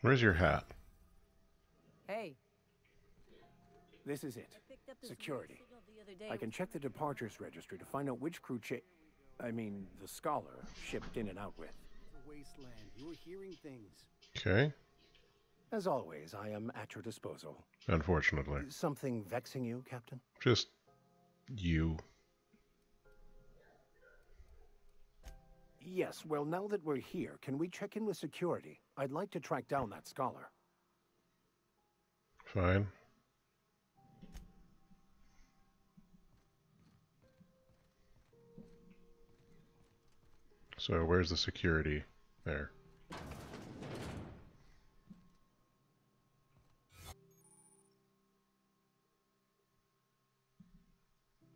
Where's your hat? Hey. This is it. Security. I can check the departures registry to find out which crew the scholar shipped in and out with. It's a wasteland. You're hearing things. Okay. As always, I am at your disposal. Unfortunately. Something vexing you, Captain? Just you. Yes, well, now that we're here, can we check in with security? I'd like to track down that scholar. Fine. So where's the security? There.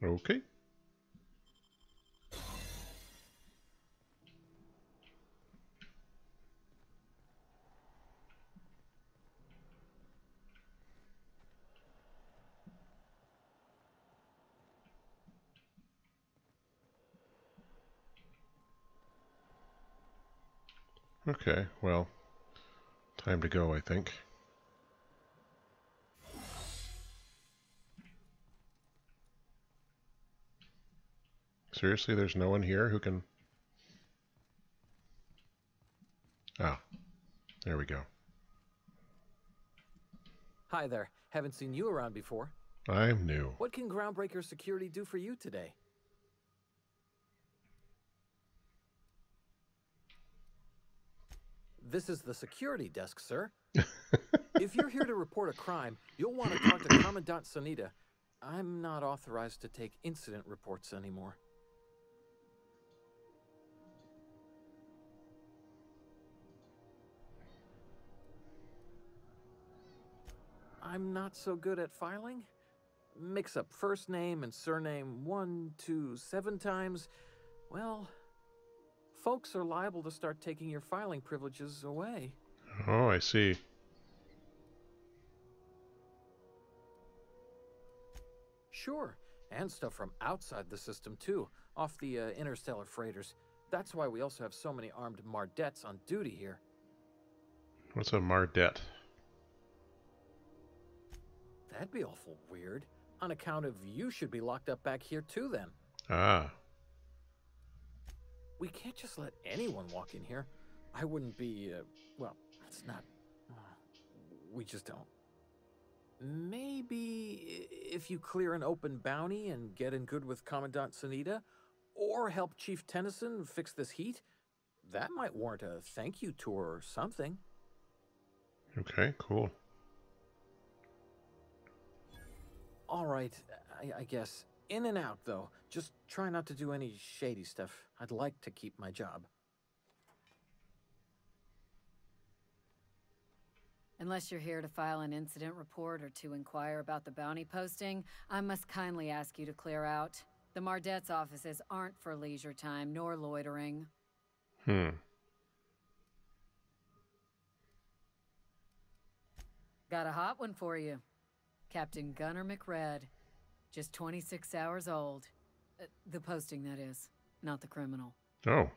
Okay. Okay, well, time to go, I think. Seriously, there's no one here who can... Ah, there we go. Hi there. Haven't seen you around before. I'm new. What can Groundbreaker security do for you today? This is the security desk, sir. If you're here to report a crime, you'll want to talk to Commandant Sanita. I'm not authorized to take incident reports anymore. I'm not so good at filing. Mix up first name and surname 1, 2, 7 times. Well, folks are liable to start taking your filing privileges away. Oh, I see. Sure, and stuff from outside the system too, off the interstellar freighters. That's why we also have so many armed Mardettes on duty here. What's a Mardette? That'd be awful weird. On account of you should be locked up back here too then. Ah. We can't just let anyone walk in here. I wouldn't be, well, it's not... we just don't. Maybe if you clear an open bounty and get in good with Commandant Sanita, or help Chief Tennyson fix this heat, that might warrant a thank you tour or something. Okay, cool. All right, I guess. In and out, though. Just try not to do any shady stuff. I'd like to keep my job. Unless you're here to file an incident report or to inquire about the bounty posting, I must kindly ask you to clear out. The Mardette's offices aren't for leisure time nor loitering. Got a hot one for you. Captain Gunnar McRed. Just 26 hours old. The posting, that is, not the criminal. Oh.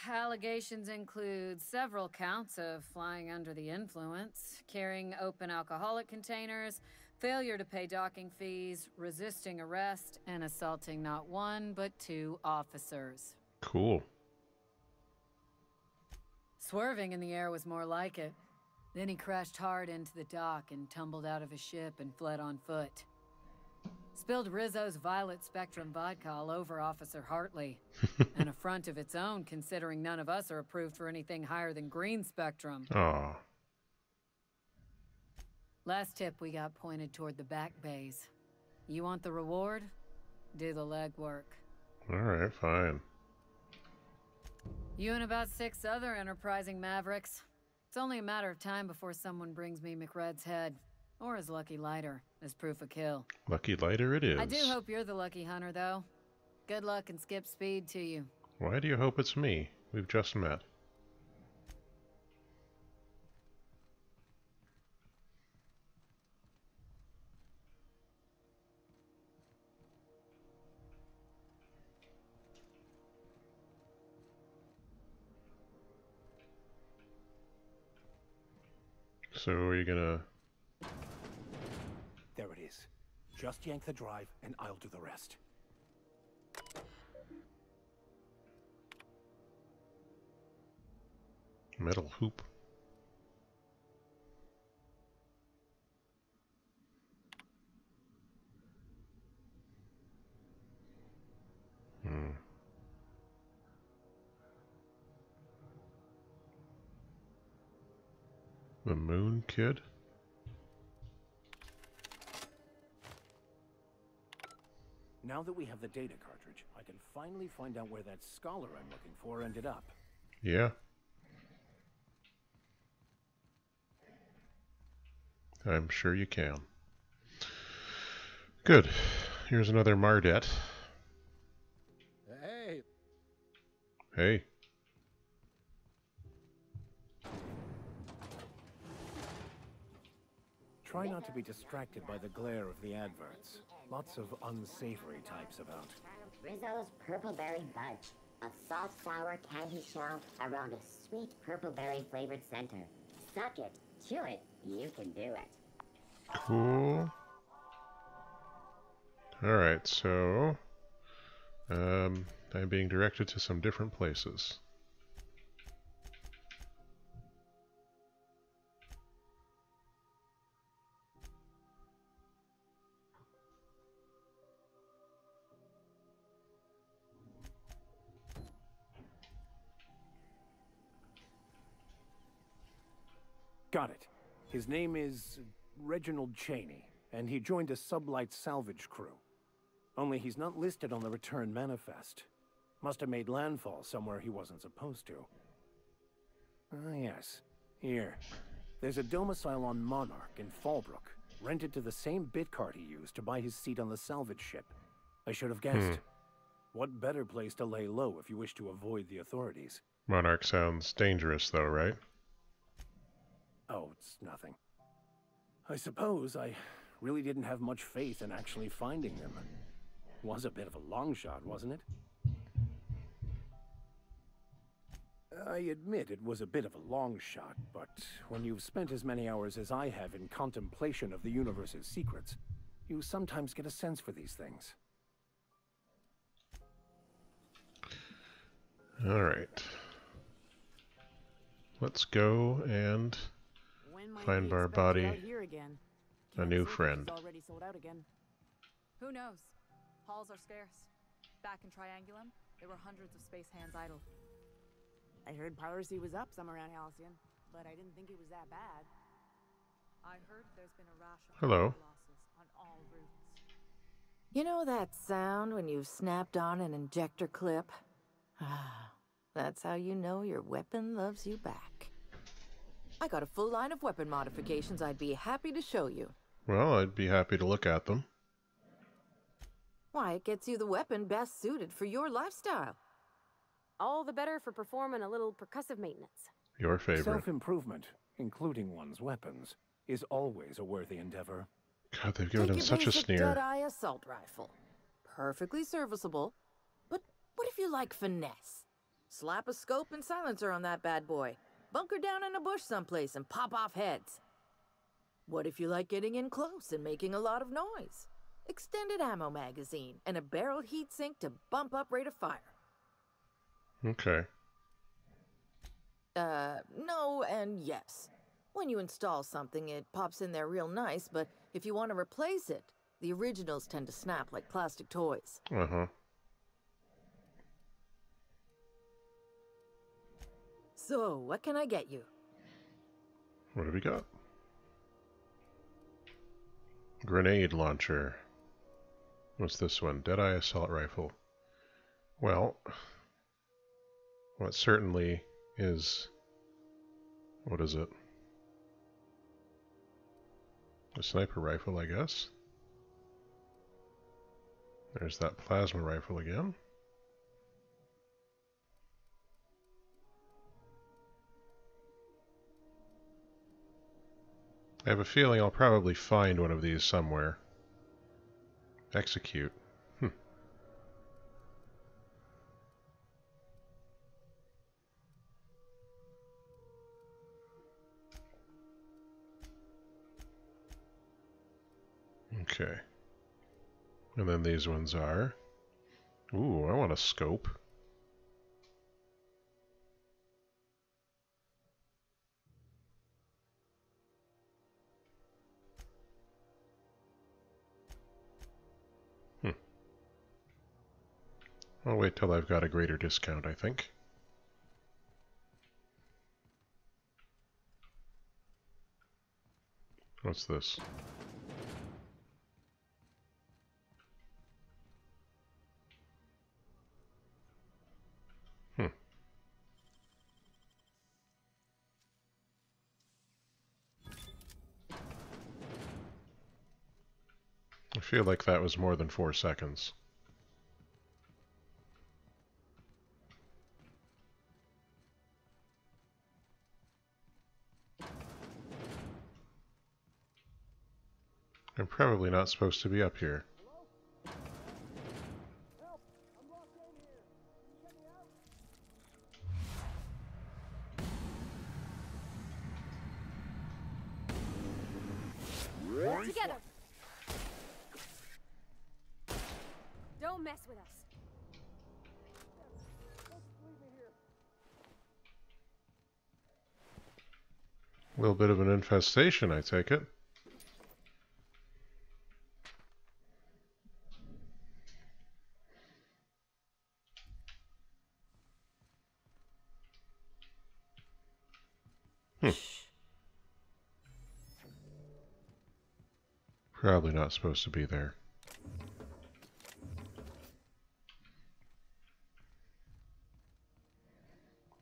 Allegations include several counts of flying under the influence, carrying open alcoholic containers, failure to pay docking fees, resisting arrest, and assaulting not one but 2 officers. Cool. Swerving in the air was more like it. Then he crashed hard into the dock and tumbled out of his ship and fled on foot. Spilled Rizzo's Violet Spectrum vodka all over Officer Hartley. An affront of its own, considering none of us are approved for anything higher than green spectrum. Aw. Last tip we got pointed toward the back bays. You want the reward? Do the legwork. Alright, fine. You and about 6 other enterprising mavericks. It's only a matter of time before someone brings me McRed's head. Or his lucky lighter, as proof of kill. Lucky lighter it is. I do hope you're the lucky hunter, though. Good luck and skip speed to you. Why do you hope it's me? We've just met. so are you gonna... There it is. Just yank the drive, and I'll do the rest. Metal hoop. The Moon Kid? Now that we have the data cartridge, I can finally find out where that scholar I'm looking for ended up. Yeah. I'm sure you can. Good. Here's another Mardet. Hey, Hey. Try not to be distracted by the glare of the adverts. Lots of unsavory types about. Rizzo's Purple Berry Budge. A salt sour candy shell around a sweet purple berry flavored center. Suck it, chew it, you can do it. Cool. Alright, so... I'm being directed to some different places. Got it. His name is Reginald Cheney, and he joined a sublight salvage crew. Only he's not listed on the return manifest. Must have made landfall somewhere he wasn't supposed to. Ah, yes. Here. There's a domicile on Monarch in Fallbrook, rented to the same bit card he used to buy his seat on the salvage ship. I should have guessed. What better place to lay low if you wish to avoid the authorities? Monarch sounds dangerous though, right? Oh, it's nothing. I suppose I really didn't have much faith in actually finding them. Was a bit of a long shot, wasn't it? I admit it was a bit of a long shot, but when you've spent as many hours as I have in contemplation of the universe's secrets, you sometimes get a sense for these things. Alright. Let's go and find our body a new friend. Who knows? Halls are scarce. Back in Triangulum, there were hundreds of space hands idle. I heard piracy was up some around Halcyon, but I didn't think it was that bad. I heard there's been a rash of Hello. losses on all routes. You know that sound when you've snapped on an injector clip? That's how you know your weapon loves you back. I got a full line of weapon modifications I'd be happy to show you. Well, I'd be happy to look at them. Why, it gets you the weapon best suited for your lifestyle. All the better for performing a little percussive maintenance. Your favorite. Self-improvement, including one's weapons, is always a worthy endeavor. God, they've given Take him your such a basic sneer. Deadeye assault rifle. Perfectly serviceable. But what if you like finesse? Slap a scope and silencer on that bad boy. Bunker down in a bush someplace and pop off heads. What if you like getting in close and making a lot of noise? Extended ammo magazine and a barrel heatsink to bump up rate of fire. Okay. No and yes. When you install something, it pops in there real nice, but if you want to replace it, the originals tend to snap like plastic toys. Uh-huh. So, what can I get you? What have we got? Grenade launcher. What's this one? Deadeye assault rifle. Well, it certainly is... What is it? A sniper rifle, I guess. There's that plasma rifle again. I have a feeling I'll probably find one of these somewhere. Execute. Okay. And then these ones are... Ooh, I want a scope. I'll wait till I've got a greater discount, I think. What's this? I feel like that was more than 4 seconds. I'm probably not supposed to be up here. Work together. Don't mess with us. A little bit of an infestation, I take it. Probably not supposed to be there.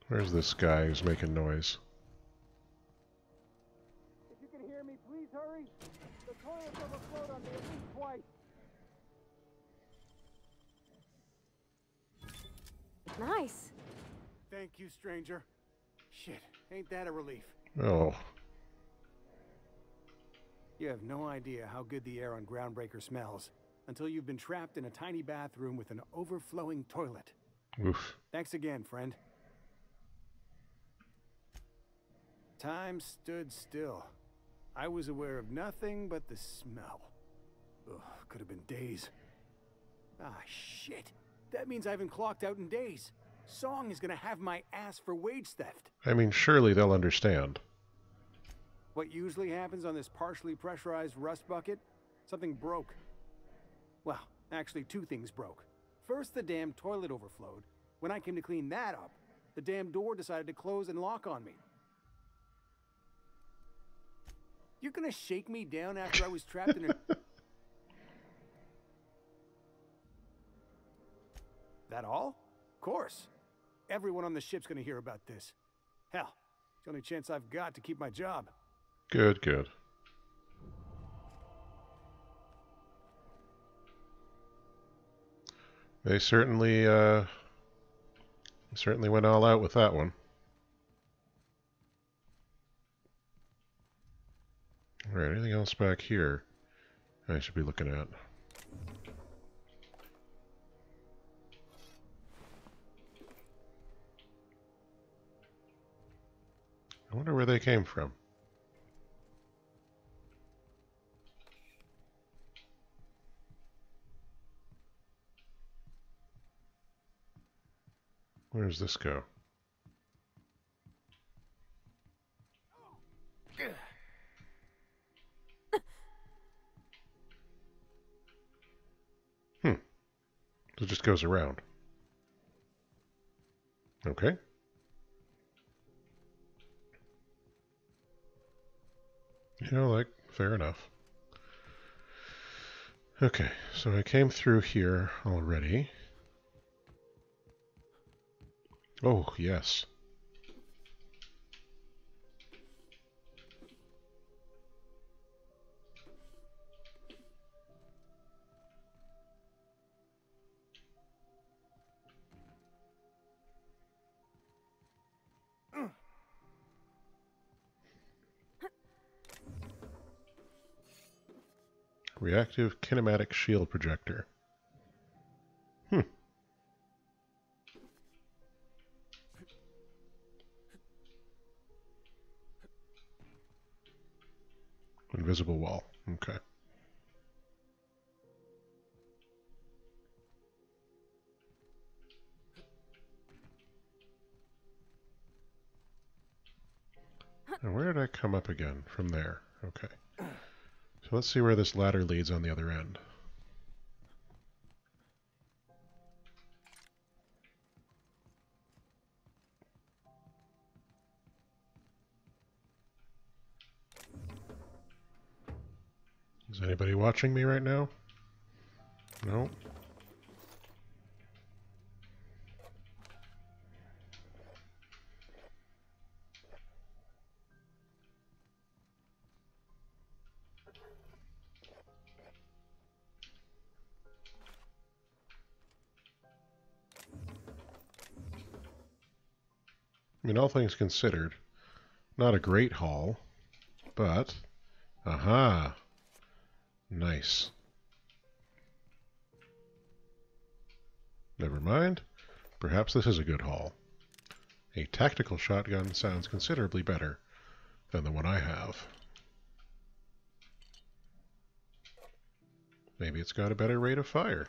Where's this guy who's making noise? If you can hear me, please hurry. The toilet's overflowed on me at least twice. Nice. Thank you, stranger. Shit, ain't that a relief? Oh. You have no idea how good the air on Groundbreaker smells until you've been trapped in a tiny bathroom with an overflowing toilet. Oof. Thanks again, friend. Time stood still. I was aware of nothing but the smell. Ugh, could have been days. Ah, shit. That means I haven't clocked out in days. Song is gonna have my ass for wage theft. I mean, surely they'll understand. What usually happens on this partially pressurized rust bucket? Something broke. Well, actually 2 things broke. First, the damn toilet overflowed. When I came to clean that up, the damn door decided to close and lock on me. You're gonna shake me down after I was trapped in a... That all? Of course. Everyone on the ship's gonna hear about this. Hell, it's the only chance I've got to keep my job. Good, good. They certainly went all out with that one. Alright, anything else back here I should be looking at? I wonder where they came from. Where does this go? So it just goes around. Okay. You know, like, fair enough. Okay, so I came through here already. Oh, yes. Reactive kinematic shield projector. Invisible wall. Okay. Now, where did I come up again? From there. Okay. So let's see where this ladder leads on the other end. Is anybody watching me right now? No? I mean, all things considered, not a great haul, but... Aha! Nice. Never mind. Perhaps this is a good haul. A tactical shotgun sounds considerably better than the one I have. Maybe it's got a better rate of fire.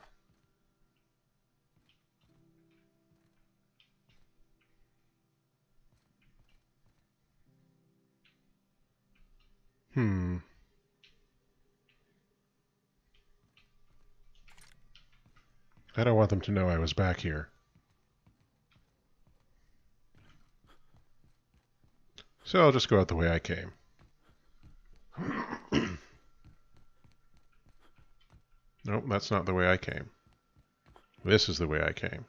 I don't want them to know I was back here. So I'll just go out the way I came. Nope, that's not the way I came. This is the way I came.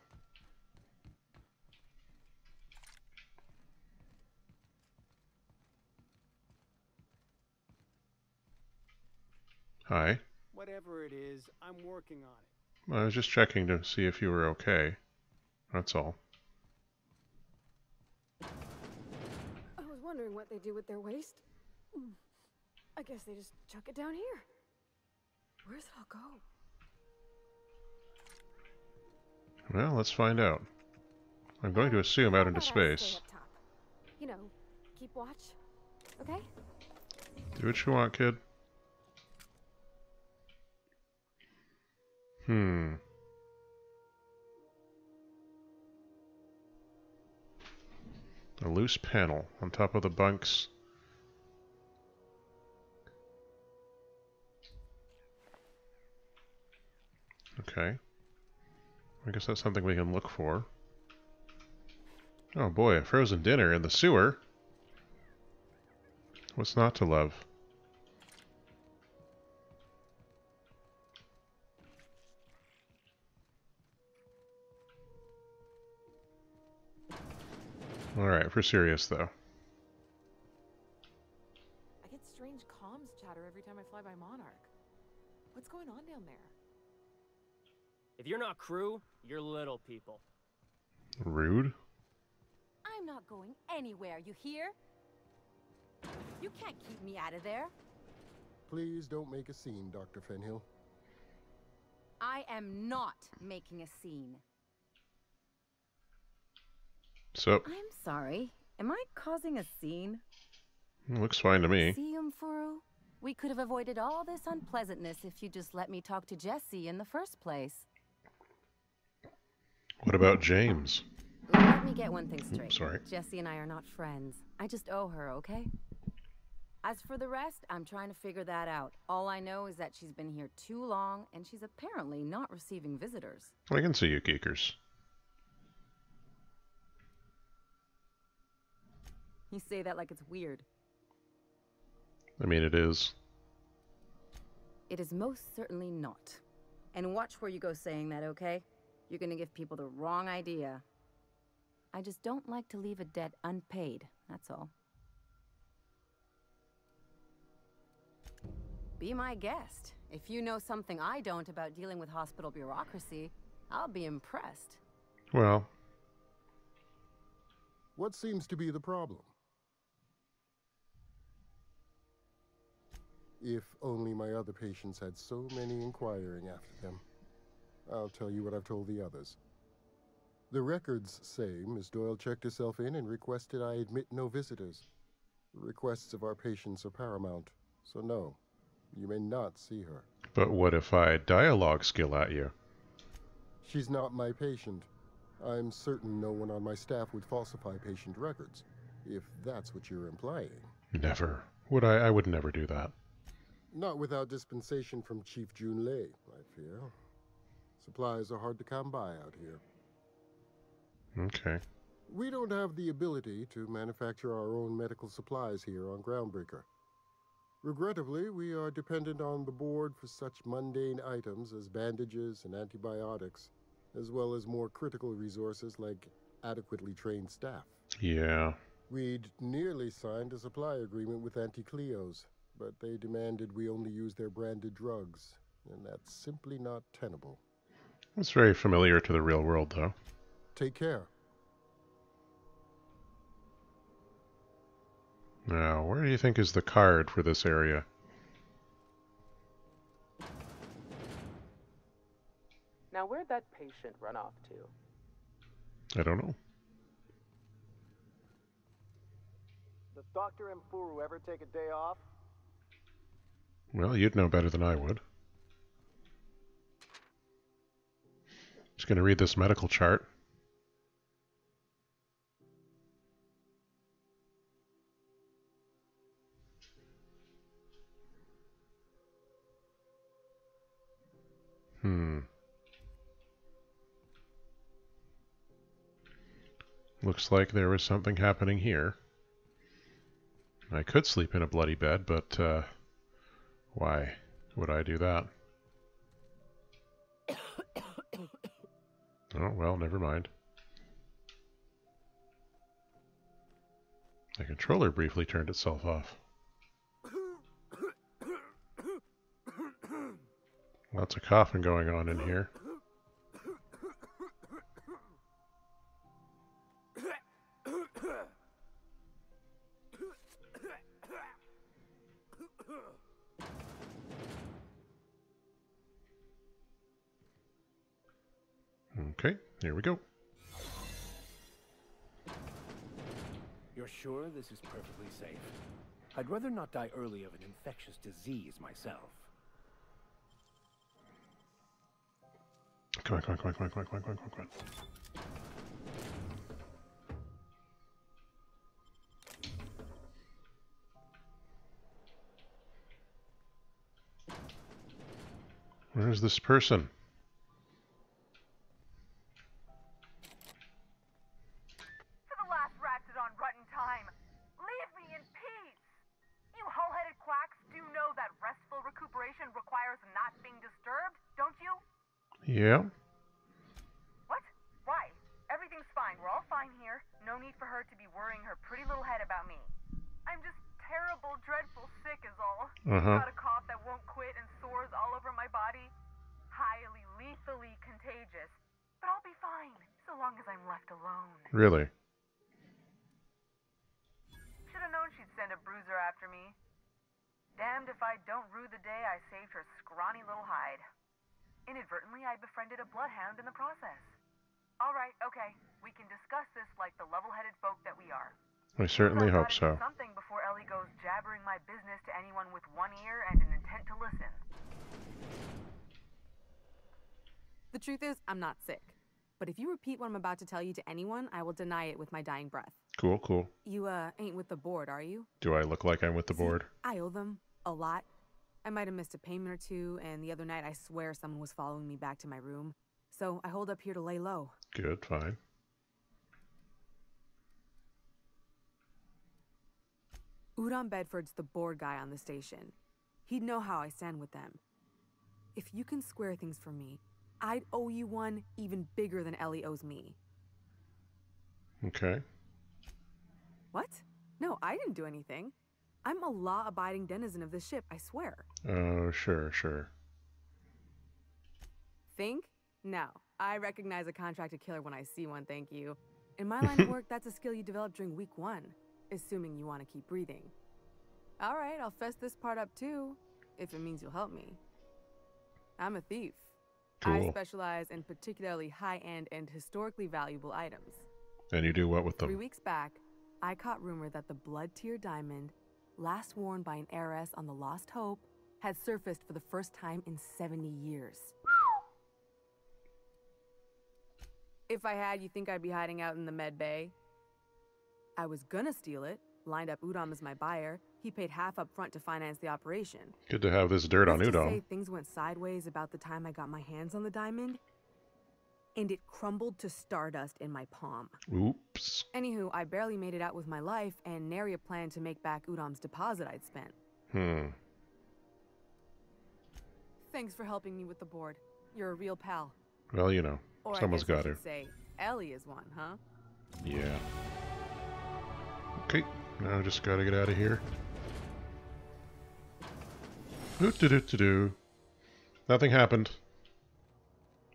Hi. Whatever it is, I'm working on it. I was just checking to see if you were okay. That's all. I was wondering what they do with their waste. I guess they just chuck it down here. Where's it all go? Well, let's find out. I'm going to assume out into How about I stay space. up top? You know, keep watch. Okay? Do what you want, kid. A loose panel on top of the bunks. Okay. I guess that's something we can look for. Oh boy, a frozen dinner in the sewer? What's not to love? Alright, for serious though. I get strange comms chatter every time I fly by Monarch. What's going on down there? If you're not crew, you're little people. Rude? I'm not going anywhere, you hear? You can't keep me out of there. Please don't make a scene, Dr. Fenhill. I am not making a scene. So, I'm sorry. Am I causing a scene? looks fine to me. See, Furu? We could have avoided all this unpleasantness if you just let me talk to Jesse in the first place. What about James? Let me get one thing straight. Sorry. Jesse and I are not friends. I just owe her, okay? As for the rest, I'm trying to figure that out. All I know is that she's been here too long, and she's apparently not receiving visitors. I can see you, geekers. You say that like it's weird. I mean, it is. It is most certainly not. And watch where you go saying that, okay? You're gonna give people the wrong idea. I just don't like to leave a debt unpaid, that's all. Be my guest. If you know something I don't about dealing with hospital bureaucracy, I'll be impressed. Well. What seems to be the problem? If only my other patients had so many inquiring after them. I'll tell you what I've told the others. The records say Miss Doyle checked herself in and requested I admit no visitors. The requests of our patients are paramount, so no, you may not see her. But what if I dialogue skill at you? She's not my patient. I'm certain no one on my staff would falsify patient records, if that's what you're implying. Never. Would I? I would never do that. Not without dispensation from Chief Junlei, I fear. Supplies are hard to come by out here. Okay. We don't have the ability to manufacture our own medical supplies here on Groundbreaker. Regrettably, we are dependent on the board for such mundane items as bandages and antibiotics, as well as more critical resources like adequately trained staff. Yeah. We'd nearly signed a supply agreement with Anti-Cleos, but they demanded we only use their branded drugs, and that's simply not tenable. It's very familiar to the real world, though. Take care. Now, where do you think is the card for this area? Now, where'd that patient run off to? I don't know. Does Dr. Mfuru ever take a day off? Well, you'd know better than I would. Just going to read this medical chart. Looks like there was something happening here. I could sleep in a bloody bed, but why would I do that? Oh, well, never mind. The controller briefly turned itself off. Lots of coughing going on in here. Okay, here we go. You're sure this is perfectly safe? I'd rather not die early of an infectious disease myself. Come on, come on, come on, come on, come on, come on, come on, come on. Where's this person? For the last ratchet on rotten time, leave me in peace! You hull-headed quacks do know that restful recuperation requires not being disturbed, don't you? Yeah. What? Why? Everything's fine. We're all fine here. No need for her to be worrying her pretty little head about me. I'm just terrible, dreadful sick is all. Got a cough that won't quit and sores all over my body. Highly, lethally contagious. But I'll be fine, so long as I'm left alone. Really? Should've known she'd send a bruiser after me. Damned if I don't rue the day I saved her scrawny little hide. Inadvertently, I befriended a bloodhound in the process. Alright, okay. We can discuss this like the level-headed folk that we are. I certainly hope so. Something before Ellie goes jabbering my business to anyone with one ear and an intent to listen. The truth is, I'm not sick. But if you repeat what I'm about to tell you to anyone, I will deny it with my dying breath. Cool, cool. You, ain't with the board, are you? Do I look like I'm with the board? I owe them. A lot. I might have missed a payment or two, and the other night I swear someone was following me back to my room. So I hold up here to lay low. Good, fine. Udon Bedford's the board guy on the station. He'd know how I stand with them. If you can square things for me, I'd owe you one even bigger than Ellie owes me. Okay. What? No, I didn't do anything. I'm a law-abiding denizen of this ship, I swear. Oh, sure, sure. Think? No. I recognize a contracted killer when I see one, thank you. In my line of work, that's a skill you develop during week 1, assuming you want to keep breathing. All right, I'll fess this part up too, if it means you'll help me. I'm a thief. Cool. I specialize in particularly high-end and historically valuable items. And you do what with them? 3 weeks back, I caught rumor that the blood-tier diamond, last worn by an heiress on the Lost Hope, had surfaced for the first time in 70 years. If I had, you think I'd be hiding out in the med bay? I was gonna steal it, Lined up Udom as my buyer. He paid half up front to finance the operation. Good to have this dirt on Let's just Udom. say things went sideways about the time I got my hands on the diamond, and it crumbled to stardust in my palm. Oops. Anywho, I barely made it out with my life, and nary a plan to make back Udom's deposit I'd spent. Thanks for helping me with the board. You're a real pal. Well, you know, Or someone's I guess got I to. should say, Ellie is one, huh? Yeah. Okay, now I just gotta get out of here. Do. Nothing happened.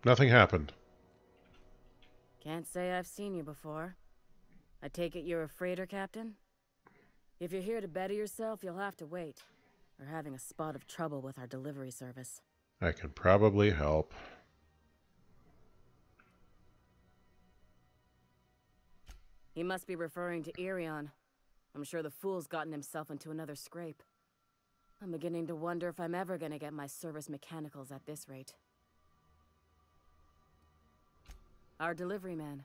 Nothing happened. Can't say I've seen you before. I take it you're a freighter captain? If you're here to better yourself, you'll have to wait. We're having a spot of trouble with our delivery service. I can probably help. He must be referring to Irion. I'm sure the fool's gotten himself into another scrape. I'm beginning to wonder if I'm ever gonna get my service mechanicals at this rate. Our delivery man.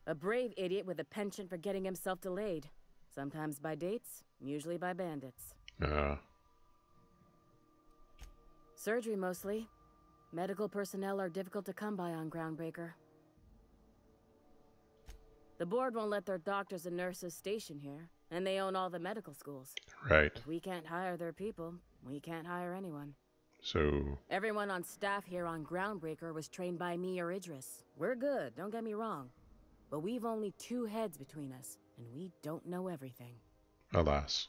A brave idiot with a penchant for getting himself delayed. Sometimes by dates, usually by bandits. Surgery mostly. Medical personnel are difficult to come by on Groundbreaker. The board won't let their doctors and nurses station here, and they own all the medical schools. Right. If we can't hire their people, we can't hire anyone. So... Everyone on staff here on Groundbreaker was trained by me or Idris. We're good, don't get me wrong. But we've only 2 heads between us, and we don't know everything. Alas.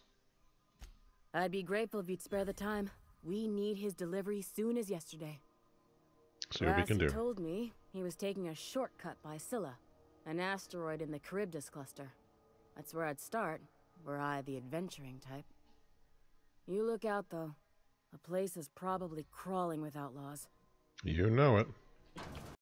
I'd be grateful if you'd spare the time. We need his delivery soon as yesterday. See what we can do. He told me he was taking a shortcut by Scylla, an asteroid in the Charybdis cluster. That's where I'd start, were I the adventuring type. You look out, though. The place is probably crawling with outlaws. You know it.